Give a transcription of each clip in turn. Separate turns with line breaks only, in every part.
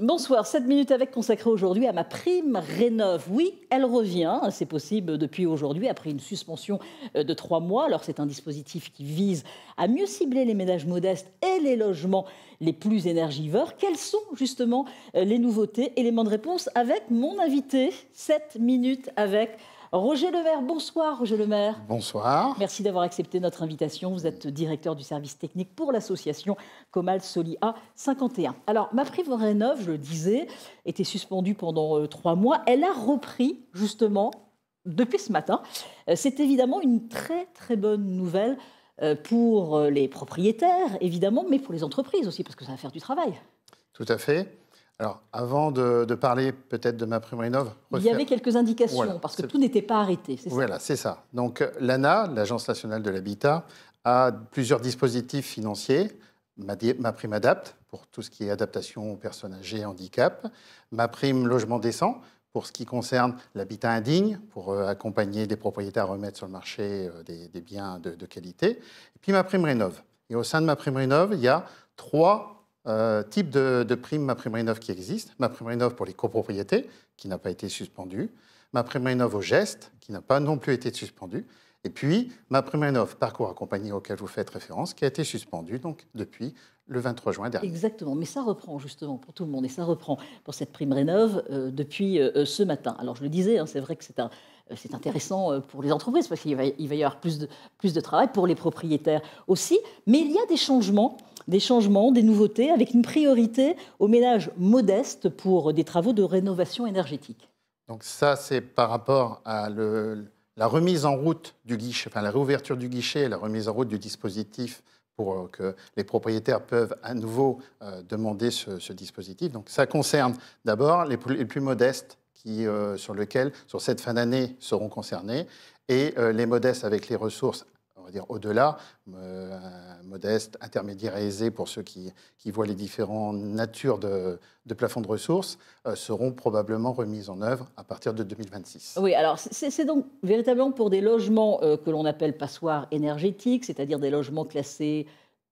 Bonsoir, 7 minutes avec consacrée aujourd'hui à ma prime Rénov'. Oui, elle revient, c'est possible depuis aujourd'hui après une suspension de 3 mois. Alors c'est un dispositif qui vise à mieux cibler les ménages modestes et les logements les plus énergivores. Quelles sont justement les nouveautés? Éléments de réponse avec mon invité. 7 minutes avec Roger Lemaire. Bonsoir Roger Lemaire.
Bonsoir.
Merci d'avoir accepté notre invitation. Vous êtes directeur du service technique pour l'association Comal Solia 51. Alors, ma prime Rénov', je le disais, était suspendue pendant 3 mois. Elle a repris justement depuis ce matin. C'est évidemment une très très bonne nouvelle pour les propriétaires, évidemment, mais pour les entreprises aussi, parce que ça va faire du travail.
Tout à fait. Alors, avant de parler peut-être de ma prime Rénov'...
Il y avait quelques indications,
voilà,
parce que tout n'était pas arrêté, c'est ça?
Voilà, c'est ça. Donc, l'ANA, l'Agence nationale de l'habitat, a plusieurs dispositifs financiers. Ma prime Adapt, pour tout ce qui est adaptation aux personnes âgées et handicap. Ma prime Logement décent, pour ce qui concerne l'habitat indigne, pour accompagner des propriétaires à remettre sur le marché des biens de qualité. Et puis ma prime Rénov'. Et au sein de ma prime Rénov', il y a 3 types de primes ma prime Rénov' qui existent. Ma prime Rénov' pour les copropriétés, qui n'a pas été suspendue. Ma prime Rénov' au geste, qui n'a pas non plus été suspendue. Et puis, ma prime Rénov' parcours accompagné auquel vous faites référence, qui a été suspendue donc, depuis le 23 juin dernier.
Exactement, mais ça reprend justement pour tout le monde, et ça reprend pour cette prime Rénov' depuis ce matin. Alors je le disais, hein, c'est vrai que c'est intéressant pour les entreprises, parce qu'il va y avoir plus de travail pour les propriétaires aussi, mais il y a des changements, des nouveautés, avec une priorité aux ménages modestes pour des travaux de rénovation énergétique.
Donc ça, c'est par rapport à la remise en route du guichet, enfin la réouverture du guichet et la remise en route du dispositif pour que les propriétaires peuvent à nouveau demander ce dispositif. Donc ça concerne d'abord les plus modestes sur cette fin d'année seront concernés et les modestes avec les ressources, on va dire au-delà, modestes, intermédiaires et aisés pour ceux qui voient les différentes natures de plafonds de ressources, seront probablement remises en œuvre à partir de 2026.
Oui, alors c'est donc véritablement pour des logements que l'on appelle passoires énergétiques, c'est-à-dire des logements classés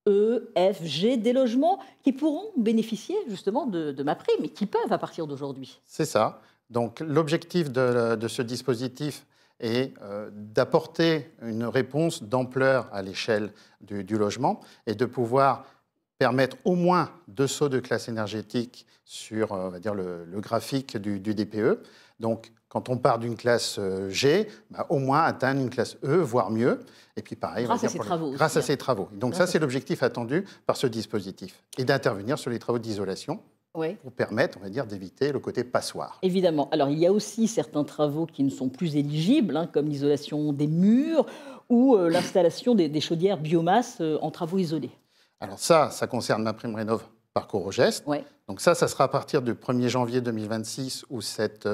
E, F, G, des logements qui pourront bénéficier justement de ma prime et qui peuvent à partir d'aujourd'hui.
C'est ça. Donc l'objectif de ce dispositif est d'apporter une réponse d'ampleur à l'échelle du logement et de pouvoir permettre au moins 2 sauts de classe énergétique sur on va dire, le graphique du DPE. Donc, quand on part d'une classe G, au moins atteindre une classe E, voire mieux. Et puis pareil,
grâce à ces travaux.
Grâce à ces travaux. Donc ça, c'est l'objectif attendu par ce dispositif. Et d'intervenir sur les travaux d'isolation.
Oui.
Pour permettre, on va dire, d'éviter le côté passoire.
Évidemment. Alors, il y a aussi certains travaux qui ne sont plus éligibles, hein, comme l'isolation des murs ou l'installation des chaudières biomasse en travaux isolés.
Alors ça concerne ma prime Rénov' parcours au geste.
Ouais.
Donc ça sera à partir du 1er janvier 2026 où cette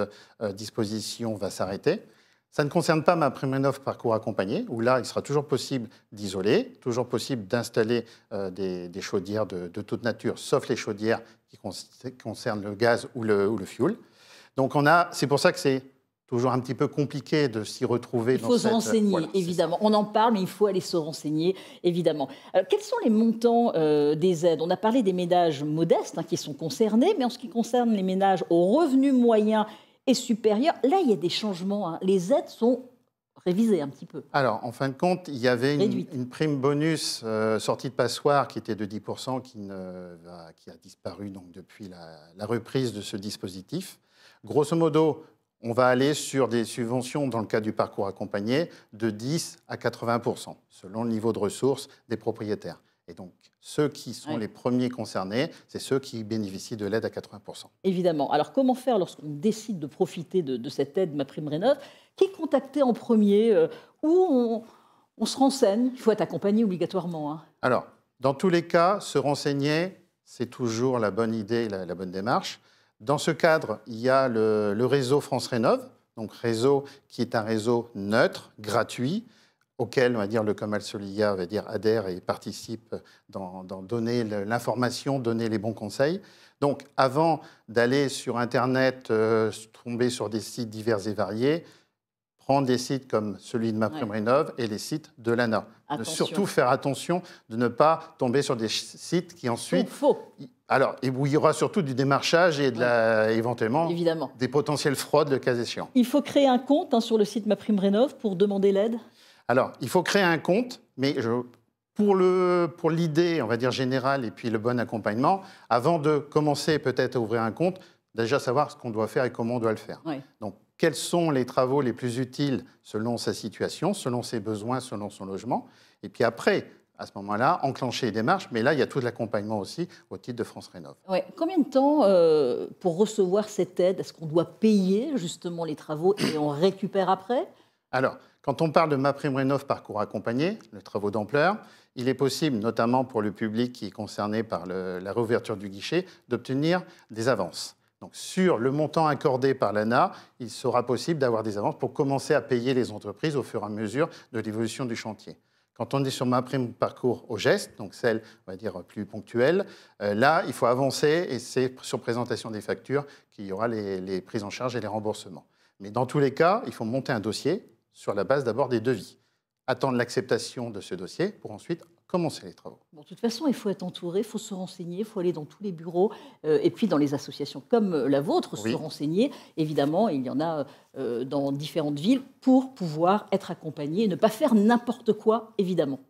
disposition va s'arrêter. Ça ne concerne pas ma prime Rénov' parcours accompagné, où là, il sera toujours possible d'isoler, toujours possible d'installer des chaudières de toute nature, sauf les chaudières qui concernent le gaz ou le fioul. Donc c'est pour ça que c'est toujours un petit peu compliqué de s'y retrouver.
Il faut se renseigner, voilà, évidemment. On en parle, mais il faut aller se renseigner, évidemment. Alors, quels sont les montants des aides? On a parlé des ménages modestes qui sont concernés, mais en ce qui concerne les ménages aux revenus moyens et supérieurs, là, il y a des changements. Hein. Les aides sont révisées un petit peu.
Alors, en fin de compte, il y avait une prime bonus sortie de passoire qui était de 10%, qui a disparu donc, depuis la reprise de ce dispositif. Grosso modo, on va aller sur des subventions, dans le cas du parcours accompagné, de 10 à 80%, selon le niveau de ressources des propriétaires. Et donc, ceux qui sont les premiers concernés, c'est ceux qui bénéficient de l'aide à 80%.
Évidemment. Alors, comment faire lorsqu'on décide de profiter de cette aide MaPrimeRénov'? Qui contacter en premier? Où on se renseigne? Il faut être accompagné obligatoirement. Hein.
Alors, dans tous les cas, se renseigner, c'est toujours la bonne idée, la bonne démarche. Dans ce cadre, il y a le réseau France Rénov', donc réseau qui est un réseau neutre, gratuit, auquel, on va dire, le Comal Solia adhère et participe dans donner l'information, donner les bons conseils. Donc, avant d'aller sur Internet, tomber sur des sites divers et variés, prendre des sites comme celui de MaPrimeRénov' et les sites de l'ANA. Surtout faire attention de ne pas tomber sur des sites qui ensuite...
Faux.
Alors, et où il y aura surtout du démarchage et éventuellement
Évidemment.
des potentielles fraudes le cas échéant.
Il faut créer un compte sur le site MaPrimeRénov' pour demander l'aide?
Alors, il faut créer un compte, mais pour l'idée, on va dire, générale et puis le bon accompagnement, avant de commencer peut-être à ouvrir un compte, déjà savoir ce qu'on doit faire et comment on doit le faire.
Oui.
Donc, quels sont les travaux les plus utiles selon sa situation, selon ses besoins, selon son logement. Et puis après, à ce moment-là, enclencher les démarches. Mais là, il y a tout l'accompagnement aussi au titre de France Rénov'.
Ouais. Combien de temps pour recevoir cette aide? Est-ce qu'on doit payer justement les travaux et on récupère après?
Alors, quand on parle de MaPrimeRénov' parcours accompagné, les travaux d'ampleur, il est possible, notamment pour le public qui est concerné par la réouverture du guichet, d'obtenir des avances. Donc, sur le montant accordé par l'ANA, il sera possible d'avoir des avances pour commencer à payer les entreprises au fur et à mesure de l'évolution du chantier. Quand on est sur MaPrimeParcours au geste, donc celle, on va dire, plus ponctuelle, là, il faut avancer et c'est sur présentation des factures qu'il y aura les prises en charge et les remboursements. Mais dans tous les cas, il faut monter un dossier sur la base d'abord des devis. Attendre l'acceptation de ce dossier pour ensuite commencer les travaux.
Bon, de toute façon, il faut être entouré, il faut se renseigner, il faut aller dans tous les bureaux et puis dans les associations comme la vôtre,
Oui.
se renseigner. Évidemment, il y en a dans différentes villes pour pouvoir être accompagné et ne pas faire n'importe quoi, évidemment.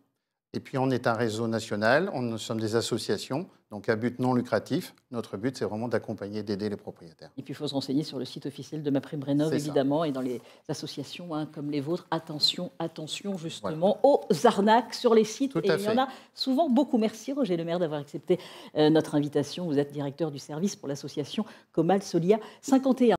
Et puis, on est un réseau national, nous sommes des associations, donc à but non lucratif. Notre but, c'est vraiment d'accompagner, d'aider les propriétaires.
Et puis, il faut se renseigner sur le site officiel de MaPrimeRénov',
C'est ça.
évidemment, et dans les associations comme les vôtres. Attention, attention, justement, aux arnaques sur les sites.
Tout
Et
à
il y
fait.
en a souvent beaucoup. Merci, Roger Lemaire, d'avoir accepté notre invitation. Vous êtes directeur du service pour l'association Comal Solia 51.